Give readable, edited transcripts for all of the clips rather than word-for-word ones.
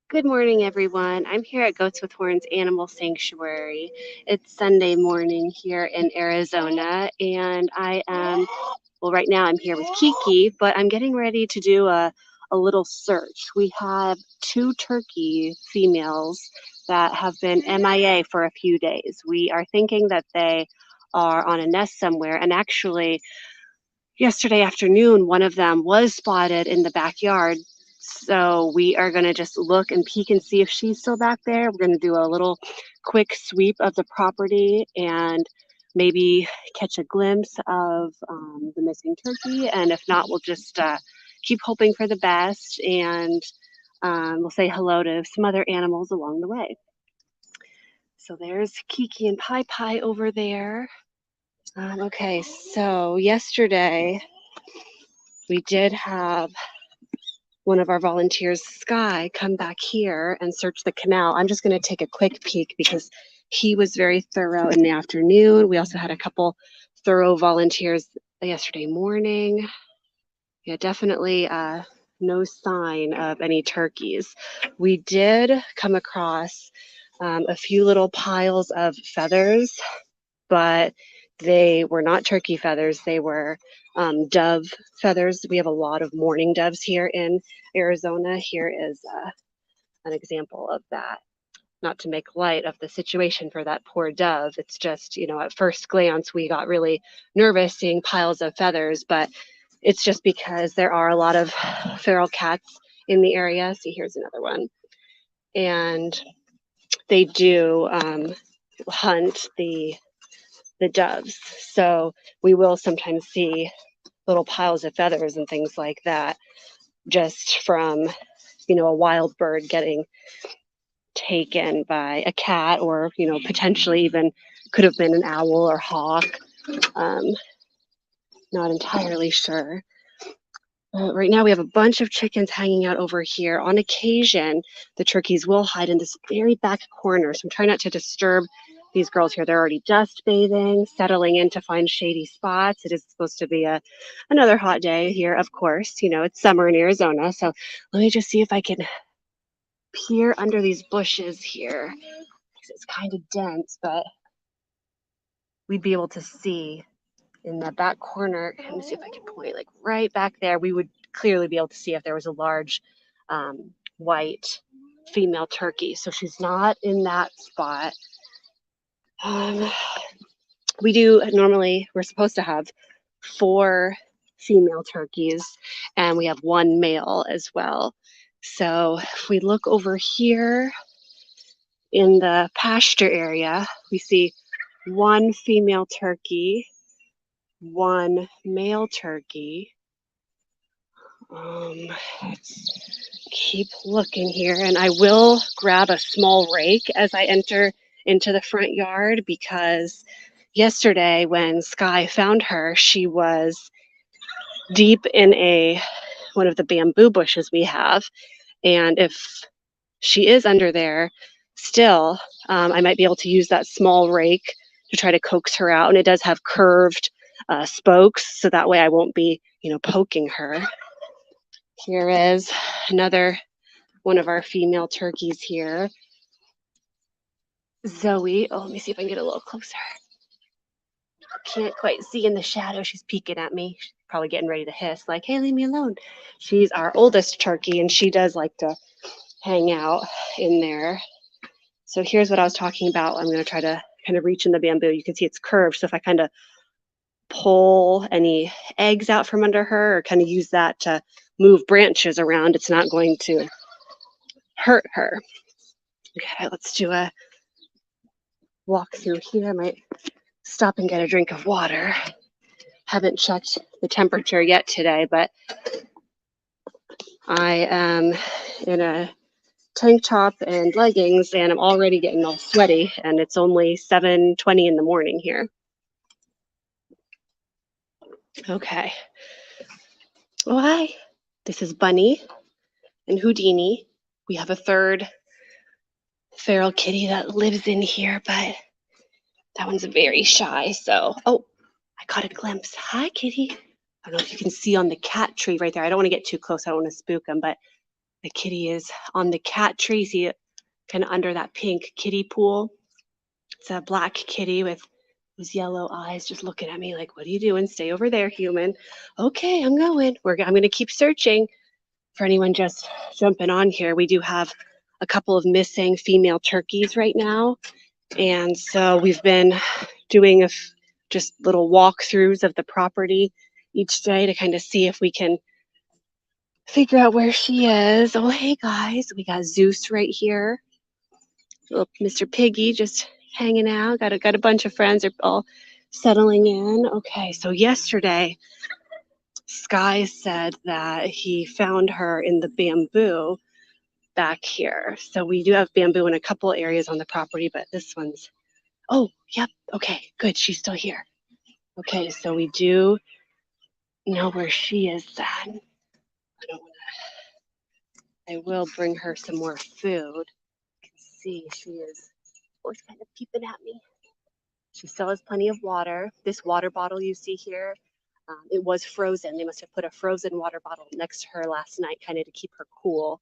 Good morning, everyone. I'm here at Goats with Horns Animal Sanctuary. It's Sunday morning here in Arizona, and right now I'm here with Kiki, but I'm getting ready to do a little search. We have two turkey females that have been MIA for a few days. We are thinking that they are on a nest somewhere, and actually, yesterday afternoon, one of them was spotted in the backyard. So we are going to just look and peek and see if she's still back there. We're going to do a little quick sweep of the property and maybe catch a glimpse of the missing turkey. And if not, we'll just keep hoping for the best and we'll say hello to some other animals along the way. So there's Kiki and Pi Pi over there. Okay, so yesterday we did have one of our volunteers, Sky, come back here and search the canal. I'm just going to take a quick peek because he was very thorough in the afternoon. We also had a couple thorough volunteers yesterday morning. Yeah, definitely no sign of any turkeys. We did come across a few little piles of feathers, but they were not turkey feathers. They were dove feathers. We have a lot of mourning doves here in Arizona. Here is an example of that. Not to make light of the situation for that poor dove. It's just, at first glance, we got really nervous seeing piles of feathers, but it's just because there are a lot of feral cats in the area. See, here's another one. And they do hunt the doves. So we will sometimes see little piles of feathers and things like that just from, a wild bird getting taken by a cat or, potentially even could have been an owl or hawk. Not entirely sure. Right now we have a bunch of chickens hanging out over here. On occasion, the turkeys will hide in this very back corner. So I'm trying not to disturb these girls here. They're already dust bathing, settling in to find shady spots. It is supposed to be another hot day here, of course. It's summer in Arizona. So let me just see if I can peer under these bushes here. It's kind of dense, but we'd be able to see in the back corner. Let me see if I can point like right back there. We would clearly be able to see if there was a large white female turkey. So she's not in that spot. We're supposed to have 4 female turkeys and we have 1 male as well. So if we look over here in the pasture area, we see 1 female turkey, 1 male turkey. Keep looking here, and I will grab a small rake as I enter into the front yard because yesterday when Sky found her, she was deep in one of the bamboo bushes we have, and if she is under there still, I might be able to use that small rake to try to coax her out, and it does have curved spokes, so that way I won't be, poking her. Here is another one of our female turkeys here. Zoe. Oh, let me see if I can get a little closer. Can't quite see in the shadow. She's peeking at me. She's probably getting ready to hiss, like, hey, leave me alone. She's our oldest turkey, and she does like to hang out in there. So here's what I was talking about. I'm going to try to kind of reach in the bamboo. You can see it's curved. So if I kind of pull any eggs out from under her or kind of use that to move branches around, it's not going to hurt her. Okay, let's do a walk through here. I might stop and get a drink of water. Haven't checked the temperature yet today, but I am in a tank top and leggings and I'm already getting all sweaty and it's only 7:20 in the morning here. Okay. Oh, hi. This is Bunny and Houdini. We have a third feral kitty that lives in here, but that one's very shy. So, oh, I caught a glimpse. Hi, kitty. I don't know if you can see on the cat tree right there. I don't want to get too close. I don't want to spook them, but The kitty is on the cat tree. See it kind of under that pink kitty pool. It's a black kitty with those yellow eyes just looking at me like, what are you doing? Stay over there, human. Okay, I'm going. I'm going to keep searching. For anyone just jumping on here, we do have a couple of missing female turkeys right now. And so we've been doing just little walkthroughs of the property each day to kind of see if we can figure out where she is. Oh, hey guys, we got Zeus right here. Little Mr. Piggy just hanging out. Got a bunch of friends. They're all settling in. Okay, so yesterday, Sky said that he found her in the bamboo back here. So we do have bamboo in a couple areas on the property, but this one's, oh, yep, okay, good, she's still here. Okay, so we do know where she is then. I will bring her some more food. You can see she is always kind of peeping at me. She still has plenty of water. This water bottle you see here, it was frozen. They must have put a frozen water bottle next to her last night, kind of to keep her cool.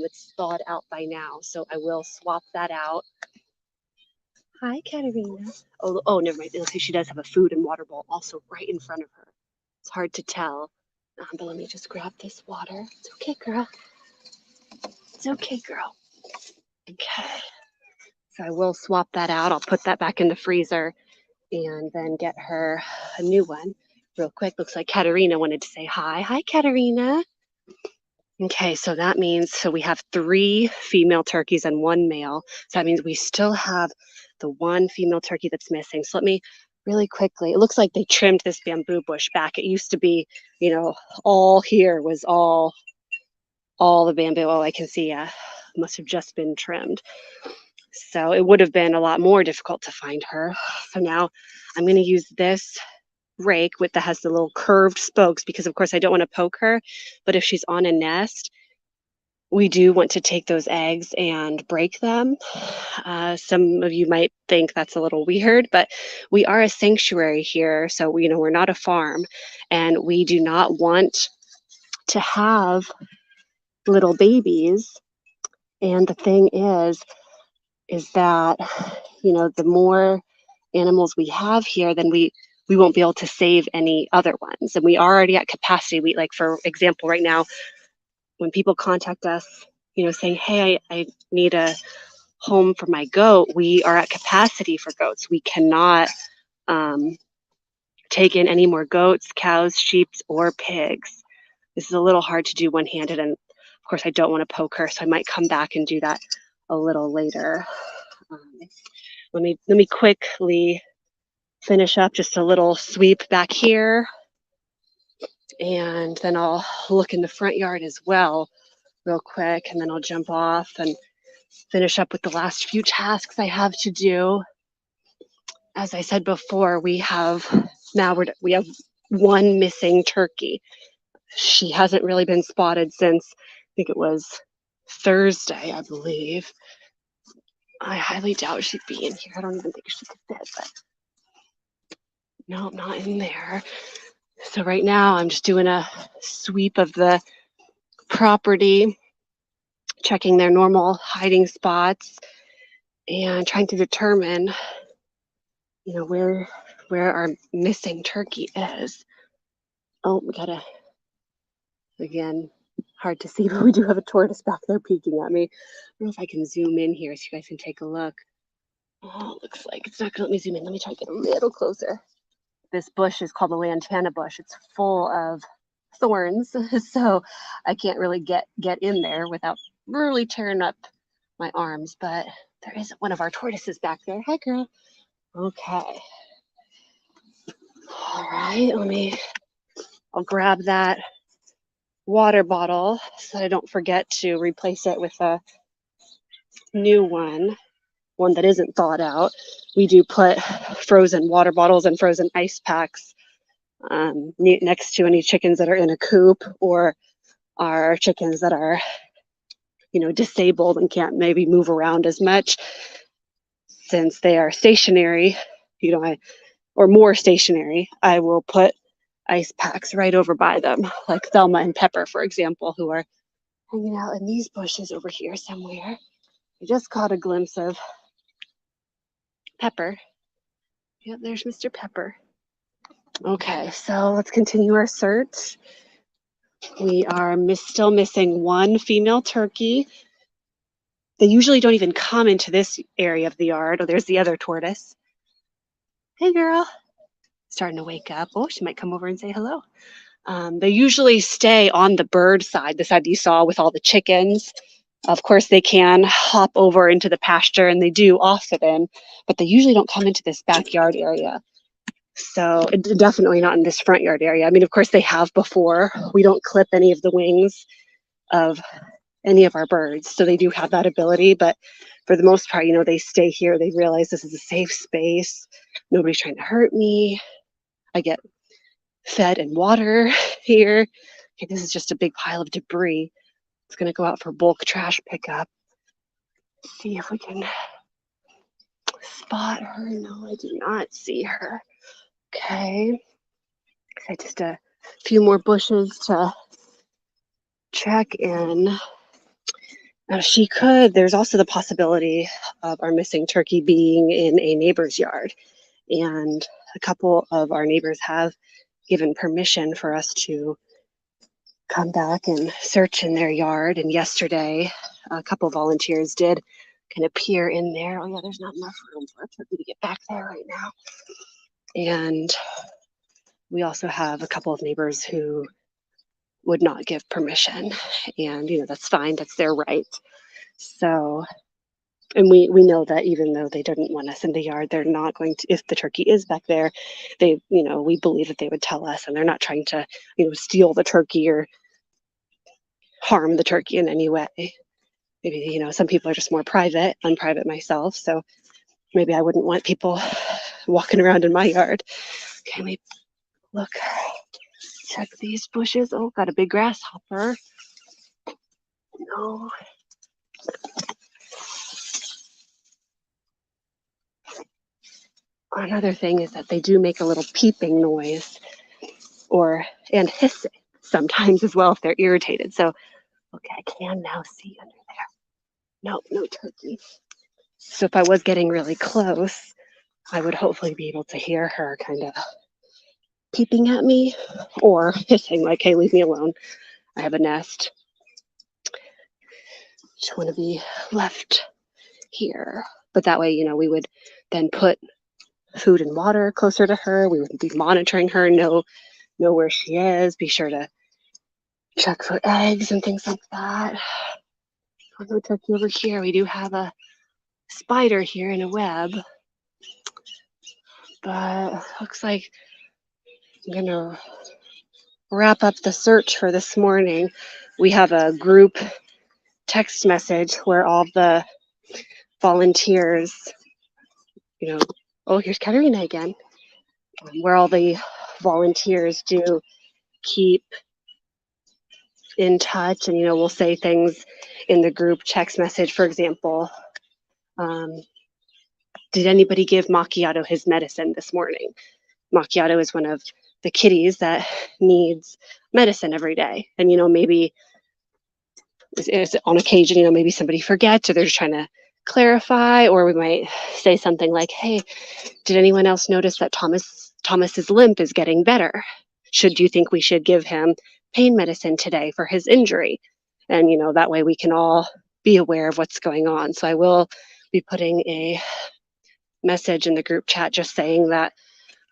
It's thawed out by now, so I will swap that out. Hi, Katerina. Oh, never mind. Let's see, she does have a food and water bowl also right in front of her. It's hard to tell, but let me just grab this water. It's okay, girl. It's okay, girl. Okay. So I will swap that out. I'll put that back in the freezer and then get her a new one real quick. Looks like Katerina wanted to say hi. Hi, Katerina. Okay, so that means, so we have 3 female turkeys and 1 male. So that means we still have the 1 female turkey that's missing. So let me really quickly, it looks like they trimmed this bamboo bush back. It used to be, all here was all the bamboo. Oh, I can see, must have just been trimmed. So it would have been a lot more difficult to find her. So now I'm going to use this rake that has the little curved spokes because of course I don't want to poke her, but if she's on a nest, we do want to take those eggs and break them. Some of you might think that's a little weird, but we are a sanctuary here, so we're not a farm, and we do not want to have little babies. And the thing is that the more animals we have here, then we won't be able to save any other ones, and we are already at capacity. We, like, for example, right now when people contact us saying, hey, I need a home for my goat, we are at capacity for goats. We cannot take in any more goats, cows, sheep, or pigs. This is a little hard to do one-handed, and of course I don't want to poke her, so I might come back and do that a little later. Let me quickly finish up just a little sweep back here, and then I'll look in the front yard as well real quick, and then I'll jump off and finish up with the last few tasks I have to do. As I said before, we have 1 missing turkey. She hasn't really been spotted since, I think it was Thursday, I believe. I highly doubt she'd be in here. I don't even think she could fit, but no, not in there. So right now I'm just doing a sweep of the property, checking their normal hiding spots, and trying to determine, where our missing turkey is. Oh, we gotta, again, hard to see, but we do have a tortoise back there peeking at me. I don't know if I can zoom in here so you guys can take a look. Oh, it looks like it's not gonna let me zoom in. Let me try to get a little closer. This bush is called the lantana bush. It's full of thorns, so I can't really get in there without really tearing up my arms, but there is one of our tortoises back there. Hi, girl. Okay. All right, I'll grab that water bottle so that I don't forget to replace it with a new one that isn't thawed out. We do put frozen water bottles and frozen ice packs next to any chickens that are in a coop, or our chickens that are disabled and can't maybe move around as much. Since they are stationary, or more stationary, I will put ice packs right over by them, like Thelma and Pepper, for example, who are hanging out in these bushes over here somewhere. I just caught a glimpse of Pepper. Yep, there's Mr. Pepper. Okay, so let's continue our search. We are still missing one female turkey. They usually don't even come into this area of the yard. Oh, there's the other tortoise. Hey, girl. Starting to wake up. Oh, she might come over and say hello. They usually stay on the bird side, the side that you saw with all the chickens. Of course, they can hop over into the pasture, and they do often, but they usually don't come into this backyard area. So definitely not in this front yard area. I mean, of course, they have before. We don't clip any of the wings of any of our birds, so they do have that ability. But for the most part, they stay here. They realize this is a safe space. Nobody's trying to hurt me. I get fed and water here. Okay, this is just a big pile of debris. It's going to go out for bulk trash pickup. See if we can spot her. No, I do not see her. Okay. Just a few more bushes to check in. Now there's also the possibility of our missing turkey being in a neighbor's yard. And a couple of our neighbors have given permission for us to come back and search in their yard. And yesterday, a couple of volunteers did kind of peer in there. Oh yeah, there's not enough room for a turkey to get back there right now. And we also have a couple of neighbors who would not give permission. And, that's fine. That's their right. So, and we know that even though they didn't want us in the yard, they're not going to, if the turkey is back there, we believe that they would tell us, and they're not trying to, steal the turkey or harm the turkey in any way. Maybe, some people are just more private. I'm private myself, so maybe I wouldn't want people walking around in my yard. Can we look, check these bushes? Oh, got a big grasshopper. No. Another thing is that they do make a little peeping noise and hissing sometimes as well if they're irritated. So, okay, I can now see under there. Nope, no turkey. So if I was getting really close, I would hopefully be able to hear her kind of peeping at me or hissing like, hey, leave me alone. I have a nest. Just want to be left here. But that way, we would then put food and water closer to her. We would be monitoring her, know where she is, be sure to check for eggs and things like that. No turkey over here. We do have a spider here in a web, but looks like I'm gonna wrap up the search for this morning. We have a group text message where all the volunteers, oh, here's Katerina again, where all the volunteers do keep in touch, and we'll say things in the group text message. For example, did anybody give Macchiato his medicine this morning? Macchiato is one of the kitties that needs medicine every day, and maybe on occasion, maybe somebody forgets, or they're just trying to clarify, or we might say something like, hey, did anyone else notice that Thomas's limp is getting better? Do you think we should give him pain medicine today for his injury? And that way we can all be aware of what's going on. So I will be putting a message in the group chat just saying that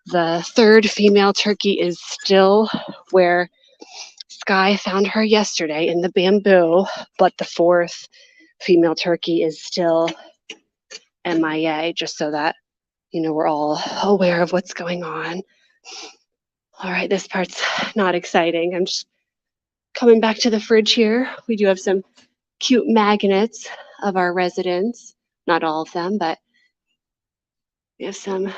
the third female turkey is still where Sky found her yesterday in the bamboo, but the fourth female turkey is still MIA, just so that we're all aware of what's going on. All right, this part's not exciting. I'm just coming back to the fridge here. We do have some cute magnets of our residents. Not all of them, but we have some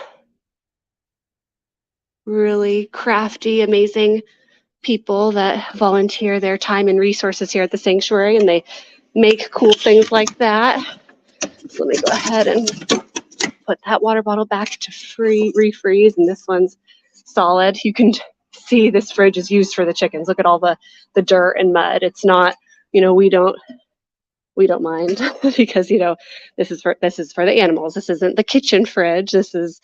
really crafty, amazing people that volunteer their time and resources here at the sanctuary, and they make cool things like that. So let me go ahead and put that water bottle back to refreeze, and this one's solid. You can see this fridge is used for the chickens. Look at all the dirt and mud. It's not we don't mind because this is for the animals. This isn't the kitchen fridge. This is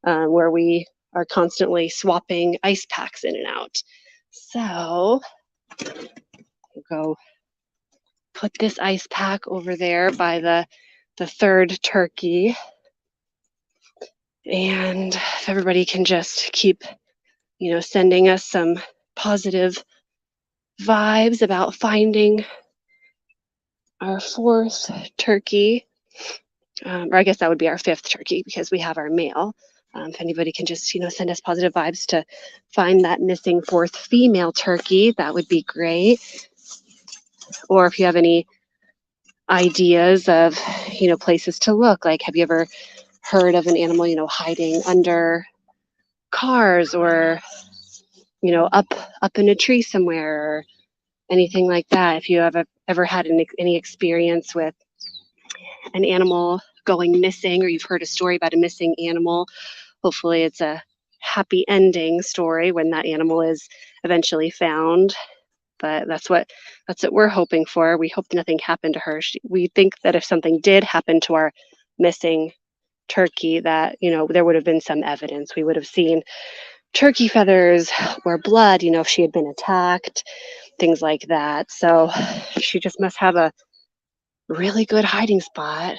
where we are constantly swapping ice packs in and out. So we'll go put this ice pack over there by the third turkey. And if everybody can just keep, sending us some positive vibes about finding our fourth turkey, or I guess that would be our fifth turkey because we have our male. If anybody can just, send us positive vibes to find that missing fourth female turkey, that would be great. Or if you have any ideas of, places to look, like have you ever heard of an animal, hiding under cars or, up in a tree somewhere or anything like that? If you have ever had any experience with an animal going missing, or you've heard a story about a missing animal, hopefully it's a happy ending story when that animal is eventually found. But that's what we're hoping for. We hope nothing happened to her. We think that if something did happen to our missing turkey, that there would have been some evidence. We would have seen turkey feathers or blood, if she had been attacked, things like that. So she just must have a really good hiding spot.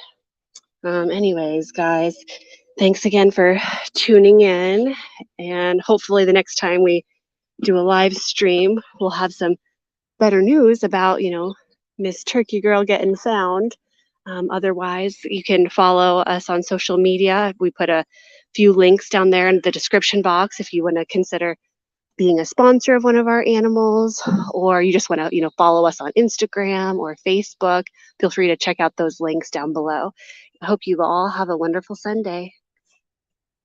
Anyways, guys, thanks again for tuning in, and hopefully the next time we do a live stream, we'll have some better news about, Miss Turkey Girl getting found. Otherwise, you can follow us on social media. We put a few links down there in the description box if you want to consider being a sponsor of one of our animals, or you just want to, follow us on Instagram or Facebook. Feel free to check out those links down below. I hope you all have a wonderful Sunday.